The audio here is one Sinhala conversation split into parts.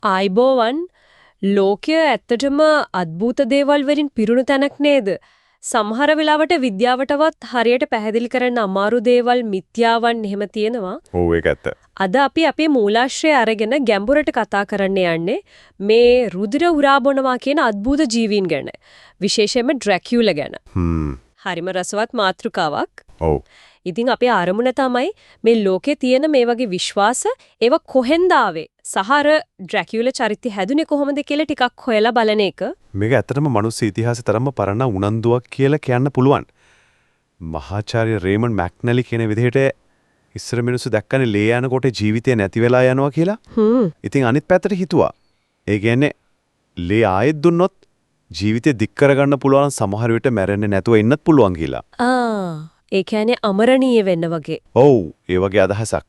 ආයිබෝවන් ලෝකය ඇත්තටම අద్భుත දේවල් වලින් පිරුණු තැනක් නේද? සමහර වෙලාවට විද්‍යාවටවත් හරියට පැහැදිලි කරන්න අමාරු දේවල් මිත්‍යාවන් එහෙම තියෙනවා. ඔව් ඒක ඇත්ත. අද අපි අපේ මූලාශ්‍රය අරගෙන ගැඹුරට කතා කරන්න යන්නේ මේ රුධිර උරා බොනවා කියන අద్భుත ජීවීන් ගැන. විශේෂයෙන්ම ඩ්‍රැකියුලා ගැන. හරිම රසවත් මාතෘකාවක්. ඔව්. ඉතින් අපේ ආරමුණ තමයි මේ ලෝකේ තියෙන මේ වගේ විශ්වාස ඒව කොහෙන්ද ආවේ සහර ඩ්‍රැකියුලා චරිතය හැදුනේ කොහොමද කියලා ටිකක් හොයලා බලන එක. මේක ඇත්තටම මනුස්ස ඉතිහාසයේ තරම්ම පරණ උනන්දුවක් කියලා කියන්න පුළුවන්. මහාචාර්ය රේමන්ඩ් මැක්නලි කියන විදිහට ඉස්සර මිනිස්සු දැක්කනේ ලේ යනකොට ජීවිතේ නැති වෙලා යනවා කියලා. ඉතින් අනිත් පැත්තට හිතුවා. ඒ කියන්නේ ලේ ආයෙත් දුන්නොත් ජීවිතේ දික් කරගන්න පුළුවන් සමහර විට මැරෙන්නේ නැතුව ඉන්නත් පුළුවන් කියලා. ඒ කියන්නේ අමරණීය වෙන්න වගේ. ඔව් ඒ වගේ අදහසක්.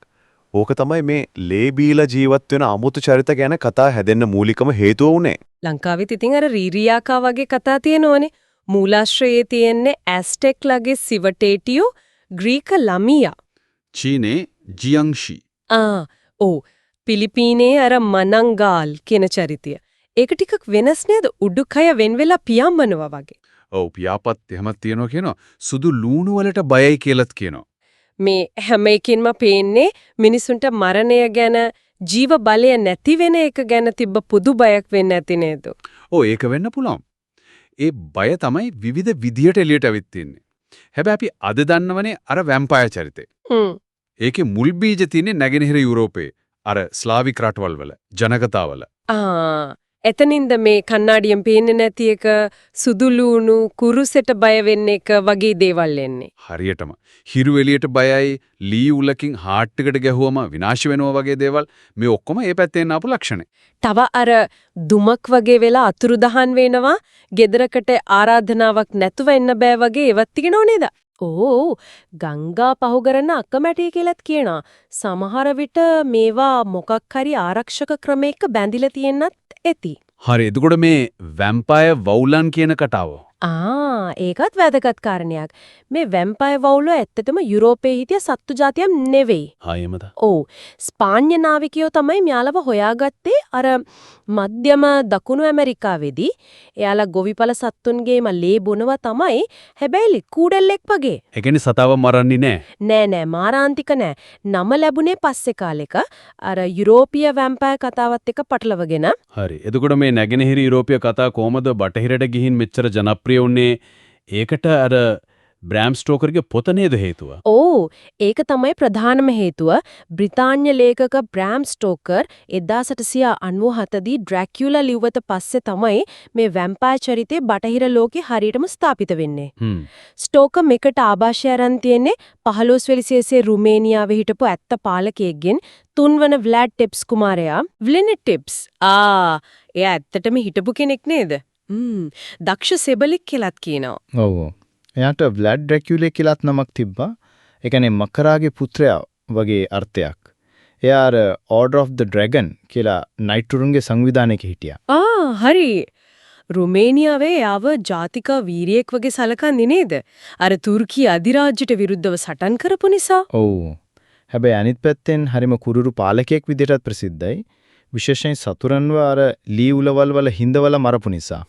ඕක තමයි මේ ලේ බීලා ජීවත් වෙන අමුතු චරිත ගැන කතා හැදෙන්න මූලිකම හේතුව උනේ. ලංකාවෙත් ඉතින් අර රීරියාකා වගේ කතා තියෙනවනේ. මූලාශ්‍රයේ තියෙන්නේ ඇස්ටෙක් ලගේ සිවටේටියෝ ග්‍රීක ළමියා. චීනේ ජියංෂි. ඔව් පිලිපීනේ අර මනංගාල් කියන චරිතය. ඒක ටිකක් වෙනස් නේද? උඩුකය වෙන් වෙලා පියාඹනවා වගේ. ඔව් පියාපත් එහෙමත් තියනවා කියනවා. සුදු ලූණු වලට බයයි කියලාත් කියනවා. මේ හැම එකකින්ම පේන්නේ මිනිසුන්ට මරණය ගැන ජීව බලය නැති වෙන එක ගැන තිබ්බ පුදු බයක් වෙන්නේ නැති නේද? ඔව් ඒක වෙන්න පුළුවන්. ඒ බය තමයි විවිධ විදියට එළියට අවිත් තින්නේ. හැබැයි අපි අද දන්නවනේ අර වැම්පයර් චරිතේ. ඒකේ මුල් බීජ තියෙන්නේ නැගෙනහිර යුරෝපයේ. අර ස්ලාවික් රටවල් වල ජනකතාවල. එතනින්ද මේ කණ්ණාඩියෙන් පේන්නේ නැති එක සුදුලුණු කුරුසෙට බය වෙන්න එක වගේ දේවල් එන්නේ. හරියටම. හිරු එළියට බයයි, ලී උලකින් හાર્ට් එකට ගැහුවම විනාශ වෙනවා වගේ දේවල් මේ ඔක්කොම ඒ පැත්තෙන් ආපු ලක්ෂණ. තව අර දුමක් වගේ වෙලා අතුරුදහන් වෙනවා, ගෙදරකට ආරාධනාවක් නැතුව එන්න බෑ වගේ ඒවත් තියනෝ නේද? ඕ ගංගා පහු කරන අකමැටි කියලාත් කියනවා. සමහර විට මේවා මොකක් හරි ආරක්ෂක ක්‍රමයක බැඳිලා තියෙන්නත් ඇති. හරි. එතකොට මේ වැම්පයර් වවුලන් කියන කතාව. ඒකත් වැදගත් කාරණයක්. මේ වැම්පයර් වවුලෝ ඇත්තටම යුරෝපයේ හිටිය සත්තු జాතියක් නෙවෙයි. එහෙමද? ඔව්. ස්පාඤ්ඤ නාවිකයෝ තමයි මෙයාලව හොයාගත්තේ අර මධ්‍යම දකුණු ඇමරිකාවේදී. එයාලා ගොවිපල සත්තුන්ගේම ලේ බොනවා තමයි. හැබැයි කූඩල්ලෙක් වගේ. ඒ කියන්නේ සතාව මරන්නේ නෑ. නෑ මාරාන්තික නෑ. නම ලැබුණේ පස්සේ කාලෙක අර යුරෝපීය වැම්පයර් කතාවත් එක්ක පටලවගෙන. හරි. එතකොට මේ නැගෙනහිර යුරෝපීය කතා කොහමද බටහිරට ගිහින් මෙච්චර ජනප්‍රිය වුණේ? ඒකට අර බ්‍රෑම් ස්ටෝකර්ගේ පොත නේද හේතුව? ඕ ඒක තමයි ප්‍රධානම හේතුව. බ්‍රිතාන්‍ය ලේඛක බ්‍රෑම් ස්ටෝකර් 1897 දී ඩ්‍රැකියුලා ලිව්වට පස්සේ තමයි මේ වැම්පයර් චරිතේ බටහිර ලෝකේ හරියටම ස්ථාපිත වෙන්නේ. ස්ටෝකර් මේකට ආభాෂය අරන් තියෙන්නේ 15 වෙනි සෙසේ රුමේනියාවේ හිටපු ඇත්ත පාලකයෙක්ගෙන් තුන්වන ව්ලාඩ් ටිප්ස් කුමාරයා. ව්ලිනට් ටිප්ස්. එයා ඇත්තටම හිටපු කෙනෙක් නේද? දක්ෂ සෙබලික් කියලාත් කියනවා. ඔව්. එයාට ව්ලාඩ් ඩ්‍රැකියුලා කියලාත් නමක් තිබ්බා. ඒ කියන්නේ මකරාගේ පුත්‍රයා වගේ අර්ථයක්. එයා අර ඕඩර් ඔෆ් ද ඩ්‍රැගන් කියලා නයිට්රුන්ගේ සංවිධානයක හිටියා. හරි. රුමේනියාවේ යාව ජාතික වීරියෙක් වගේ සලකන්නේ නේද? අර තුර්කී අධිරාජ්‍යයට විරුද්ධව සටන් කරපු නිසා. ඔව්. හැබැයි අනිත් පැත්තෙන් හරිම කුරුරු පාලකයෙක් විදිහටත් ප්‍රසිද්ධයි. විශේෂයෙන් සතුරන්ව අර ලී උලවල් වල හිඳවල මරපු නිසා.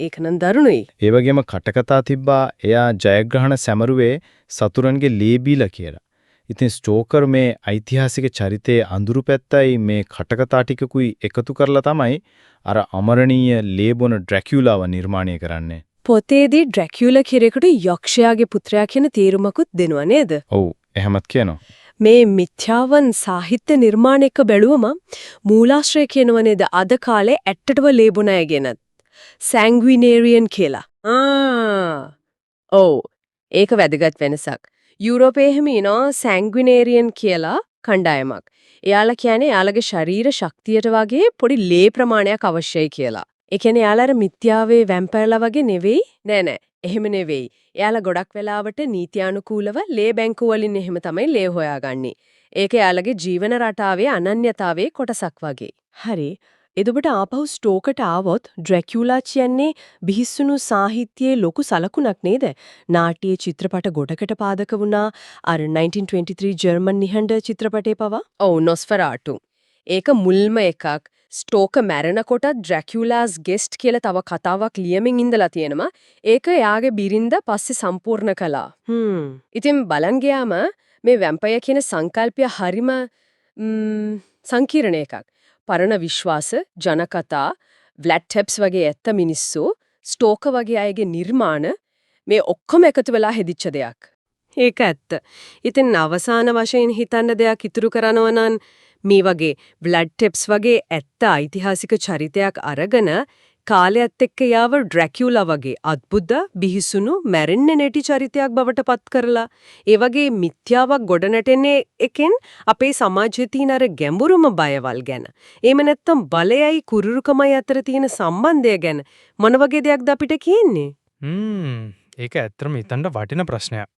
ඒක නම් දරුණුයි. ඒ වගේම කටකතා තිබ්බා එයා ජයග්‍රහණ සැමරුවේ සතුරන්ගේ ලී බීලා කියලා. ඉතින් ස්ටෝකර් මේ ඓතිහාසික චරිතයේ අඳුරු පැත්තයි මේ කටකතා ටිකකුයි එකතු කරලා තමයි අර අමරණීය ලේබොන ඩ්‍රැකියුලාව නිර්මාණය කරන්නේ. පොතේදී ඩ්‍රැකියුලා කිරේකට යක්ෂයාගේ පුත්‍රයා කියන තේරුමකුත් දෙනවා නේද? ඔව් එහෙමත් කියනවා. මේ මිත්‍යාවන් සාහිත්‍ය නිර්මාණයක බැලුවම මූලාශ්‍රය කියනව නේද අද කාලේ ඇත්තටම ලේබුණ අය ගැනත් සැන්ග්විනේරියන් කියලා. ඔව් ඒක වැදගත් වෙනසක්. යුරෝපයේ එහෙම ඉනවා සැන්ග්විනේරියන් කියලා කණ්ඩායමක්. එයාලා කියන්නේ එයාලගේ ශරීර ශක්තියට වගේ පොඩි ලේ ප්‍රමාණයක් අවශ්‍යයි කියලා. ඒ කියන්නේ එයාලා මිත්‍යාවේ වැම්පයර්ලා වගේ නෙවෙයි. නෑ. එහෙම නෙවෙයි. එයාලා ගොඩක් වෙලාවට නීත්‍යානුකූලව ලේ බැංකු වලින් එහෙම තමයි ලේ හොයාගන්නේ. ඒක එයාලගේ ජීවන රටාවේ අනන්‍යතාවයේ කොටසක් වගේ. හරි. එතකොට ආපහු ස්ටෝකට ආවොත් ඩ්‍රැකියුලා කියන්නේ බිහිසුණු සාහිත්‍යයේ ලොකු සලකුණක් නේද? නාට්‍ය චිත්‍රපට ගොඩකට පාදක වුණා. අර 1923 ජර්මන් නිහඬ චිත්‍රපටේ පවා. ඔව් නොස්ෆෙරාටු. ඒක මුල්ම එකක්. ස්ටෝක මැරෙනකොට ඩ්‍රැකියුලාස් ගෙස්ට් කියලා තව කතාවක් ලියමින් ඉඳලා තියෙනවා. ඒක එයාගේ බිරිඳ පස්සේ සම්පූර්ණ කළා. ඉතින් බලන් ගියාම මේ වැම්පයර් කියන සංකල්පය හරිම සංකීර්ණ එකක්. පරණ විශ්වාස, ජනකතා, ව්ලැඩ් ටෙප්ස් වගේ ඇත්ත මිනිස්සු, ස්ටෝක වගේ අයගේ නිර්මාණ මේ ඔක්කොම එකතු වෙලා හැදිච්ච දෙයක්. ඒක ඇත්ත. ඉතින් අවසාන වශයෙන් හිතන්න දෙයක් ඉතුරු කරනවා නම් මේ වගේ ව්ලැඩ් ටෙප්ස් වගේ ඇත්ත ඓතිහාසික චරිතයක් අරගෙන කාලයත් එක්ක යාව ඩ්‍රැකියුලා වගේ අద్භුත බිහිසුණු මැරෙන්නේ නැටි චරිතයක් බවට පත් කරලා ඒ වගේ මිත්‍යාවක් ගොඩනැටෙන්නේ එකෙන් අපේ සමාජයේ තියෙන අර ගැඹුරුම බයවල් ගැන. එහෙම නැත්නම් බලයයි කුරුරුකමයි අතර තියෙන සම්බන්ධය ගැන මොන වගේ දෙයක්ද අපිට කියන්නේ? ඒක ඇත්තටම හිතන්න වටින ප්‍රශ්නයක්.